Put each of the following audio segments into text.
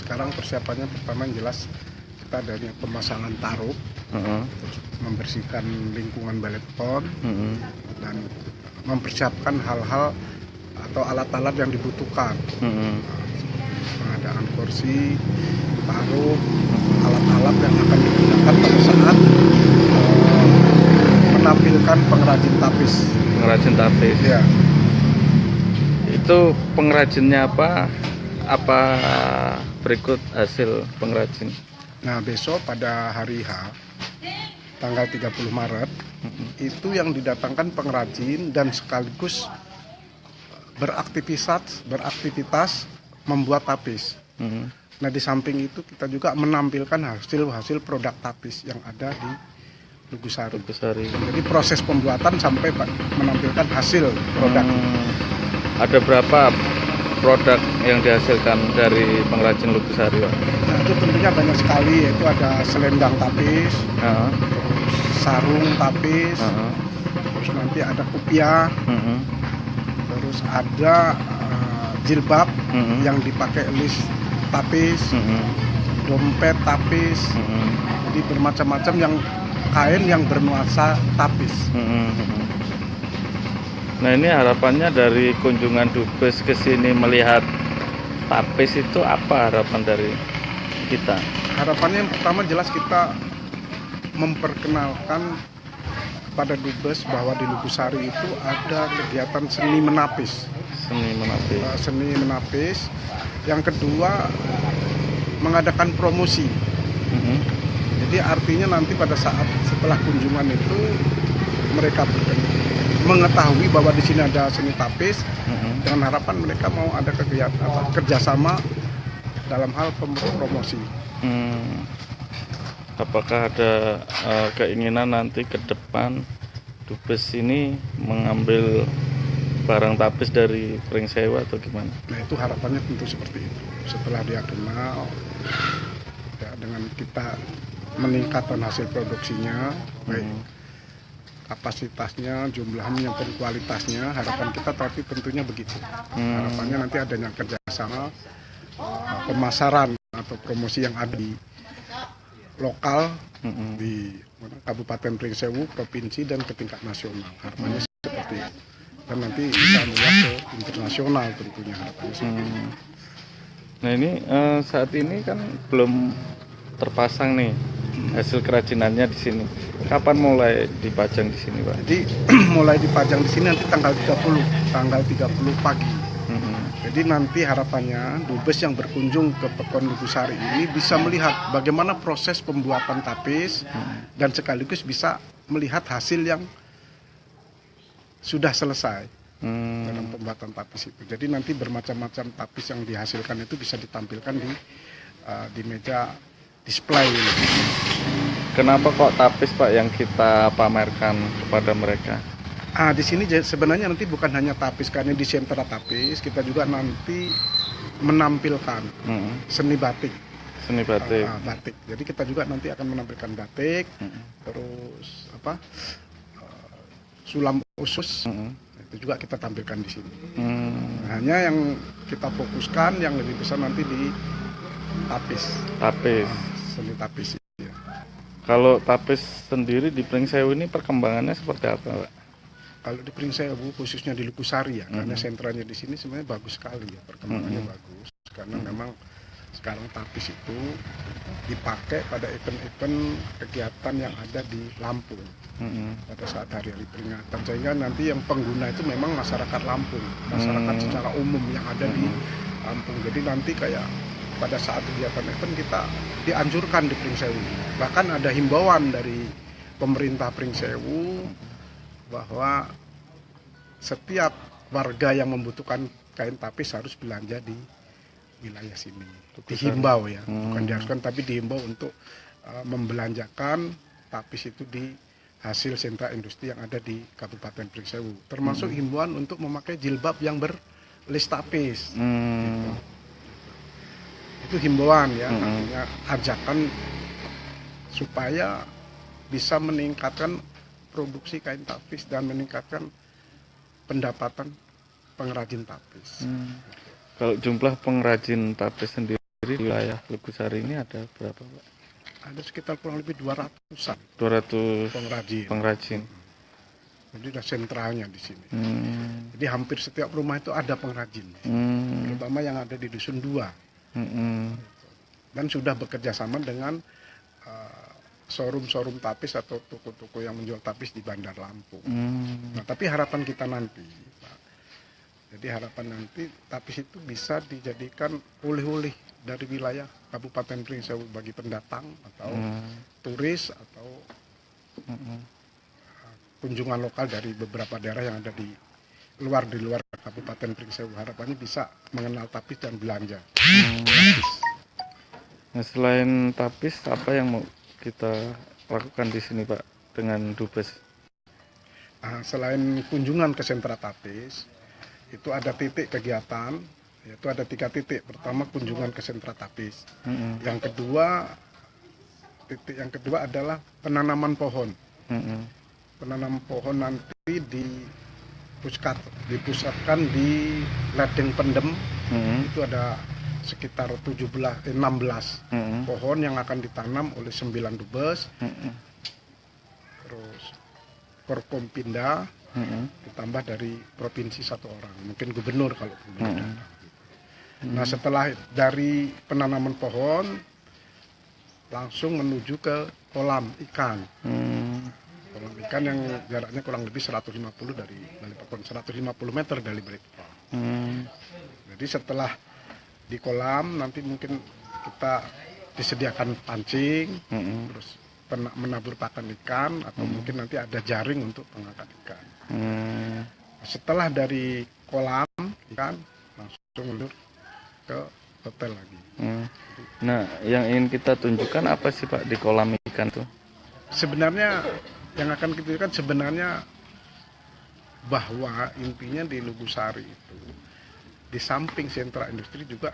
sekarang persiapannya pertama yang jelas kita adanya pemasangan taruh, membersihkan lingkungan balai beton, dan mempersiapkan hal-hal atau alat-alat yang dibutuhkan, pengadaan kursi, taruh, alat-alat yang akan digunakan pada saat menampilkan pengrajin tapis. Pengrajin tapis. Ya. Itu pengrajinnya apa? Apa berikut hasil pengrajin? Nah, besok pada hari H, tanggal 30 Maret, itu yang didatangkan pengrajin dan sekaligus beraktivitas membuat tapis. Nah, di samping itu kita juga menampilkan hasil produk tapis yang ada di Lugusari. Jadi proses pembuatan sampai menampilkan hasil produk. Ada berapa produk yang dihasilkan dari pengrajin Lugusari, Pak? Nah, itu tentunya banyak sekali, yaitu ada selendang tapis, sarung tapis, terus nanti ada kupiah, terus ada jilbab yang dipakai list tapis, dompet tapis, jadi bermacam-macam yang kain yang bernuansa tapis. Nah, ini harapannya dari kunjungan Dubes ke sini melihat tapis itu apa harapan dari kita? Harapannya yang pertama jelas kita memperkenalkan kepada Dubes bahwa di Lugusari itu ada kegiatan seni menapis. Seni menapis. Yang kedua, mengadakan promosi. Jadi artinya nanti pada saat setelah kunjungan itu mereka mengetahui bahwa di sini ada seni tapis, dengan harapan mereka mau ada kegiatan kerjasama dalam hal promosi. Apakah ada keinginan nanti ke depan Dubes ini mengambil barang tapis dari Pringsewu atau gimana? Nah, itu harapannya tentu seperti itu. Setelah dia kenal, ya, dengan kita meningkatkan hasil produksinya, baik kapasitasnya, jumlahnya maupun kualitasnya, harapan kita tapi tentunya begitu. Harapannya nanti adanya kerjasama, pemasaran atau promosi yang ada di lokal, di Kabupaten Pringsewu, provinsi, dan ke tingkat nasional. Harapannya seperti itu. Dan nanti bisa melihat ke internasional tentunya harapannya seperti itu. Nah, ini saat ini kan belum terpasang nih hasil kerajinannya di sini. Kapan mulai dipajang di sini, Pak? Jadi mulai dipajang di sini nanti tanggal 30 pagi. Jadi nanti harapannya Dubes yang berkunjung ke Pekon Lugusari ini bisa melihat bagaimana proses pembuatan tapis dan sekaligus bisa melihat hasil yang sudah selesai dalam pembuatan tapis itu. Jadi nanti bermacam-macam tapis yang dihasilkan itu bisa ditampilkan di meja display ini. Kenapa kok tapis, Pak, yang kita pamerkan kepada mereka? Di sini sebenarnya nanti bukan hanya tapis, karena di sentra tapis kita juga nanti menampilkan seni batik. Batik. Jadi kita juga nanti akan menampilkan batik, terus sulam usus, itu juga kita tampilkan di sini. Hanya yang kita fokuskan yang lebih besar nanti di tapis. Seni tapis. Ya. Kalau tapis sendiri di Pringsewu ini perkembangannya seperti apa, Pak? Kalau di Pringsewu khususnya di Lugusari ya, karena sentranya di sini sebenarnya bagus sekali ya, perkembangannya bagus. Karena memang sekarang tapis itu dipakai pada event-event kegiatan yang ada di Lampung pada saat hari-hari peringatan, sehingga nanti yang pengguna itu memang masyarakat Lampung, masyarakat secara umum yang ada di Lampung. Jadi nanti kayak pada saat kegiatan event kita dianjurkan di Pringsewu, bahkan ada himbauan dari pemerintah Pringsewu bahwa setiap warga yang membutuhkan kain tapis harus belanja di wilayah sini. Dihimbau ya, bukan diharuskan tapi dihimbau untuk membelanjakan tapis itu di hasil sentra industri yang ada di Kabupaten Pringsewu. Termasuk himbauan untuk memakai jilbab yang berlis tapis. Gitu. Itu himbauan ya, artinya ajakan supaya bisa meningkatkan produksi kain tapis dan meningkatkan pendapatan pengrajin tapis. Kalau jumlah pengrajin tapis sendiri sendiri di wilayah Lugusari ini ada berapa, Pak? Ada sekitar kurang lebih 200-an 200 pengrajin. pengrajin. Jadi ada sentralnya di sini. Hmm. Jadi hampir setiap rumah itu ada pengrajin, terutama yang ada di Dusun 2. Dan sudah bekerja sama dengan showroom-showroom tapis atau toko-toko yang menjual tapis di Bandar Lampung. Nah, tapi harapan kita nanti, Pak, jadi harapan nanti tapis itu bisa dijadikan oleh-oleh dari wilayah Kabupaten Pringsewu bagi pendatang atau turis atau kunjungan lokal dari beberapa daerah yang ada di luar Kabupaten Pringsewu. Harapannya bisa mengenal tapis dan belanja. Nah, selain tapis, apa yang mau kita lakukan di sini, Pak, dengan Dubes? Selain kunjungan ke sentra tapis, itu ada titik kegiatan, yaitu ada 3 titik. Pertama, kunjungan ke sentra tapis. Yang kedua, titik yang kedua adalah penanaman pohon. Penanaman pohon nanti dipusatkan di ledeng Pendem. Itu ada sekitar 16 pohon yang akan ditanam oleh 9 dubes. Terus Forkompinda ditambah dari provinsi 1 orang, mungkin gubernur kalau gubernur datang. Nah, setelah dari penanaman pohon langsung menuju ke kolam ikan. Kolam ikan yang jaraknya kurang lebih 150 dari Balikpapan, 150 meter dari Balikpapan. Jadi setelah di kolam nanti mungkin kita disediakan pancing, terus menabur pakan ikan, atau mungkin nanti ada jaring untuk pengangkat ikan. Setelah dari kolam ikan langsung mundur ke hotel lagi. Nah, yang ingin kita tunjukkan apa sih, Pak, di kolam ikan tuh? Sebenarnya yang akan kita tunjukkan sebenarnya bahwa intinya di Lugusari itu di samping sentra industri juga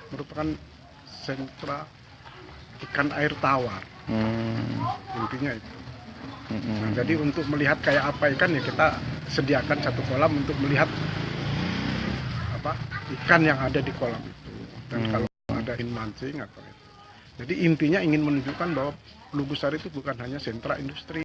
merupakan sentra ikan air tawar. Intinya itu. Nah, jadi untuk melihat kayak apa ikan, ya kita sediakan 1 kolam untuk melihat ikan yang ada di kolam itu. Dan kalau ada ingin mancing atau itu. Jadi intinya ingin menunjukkan bahwa Lugusari itu bukan hanya sentra industri.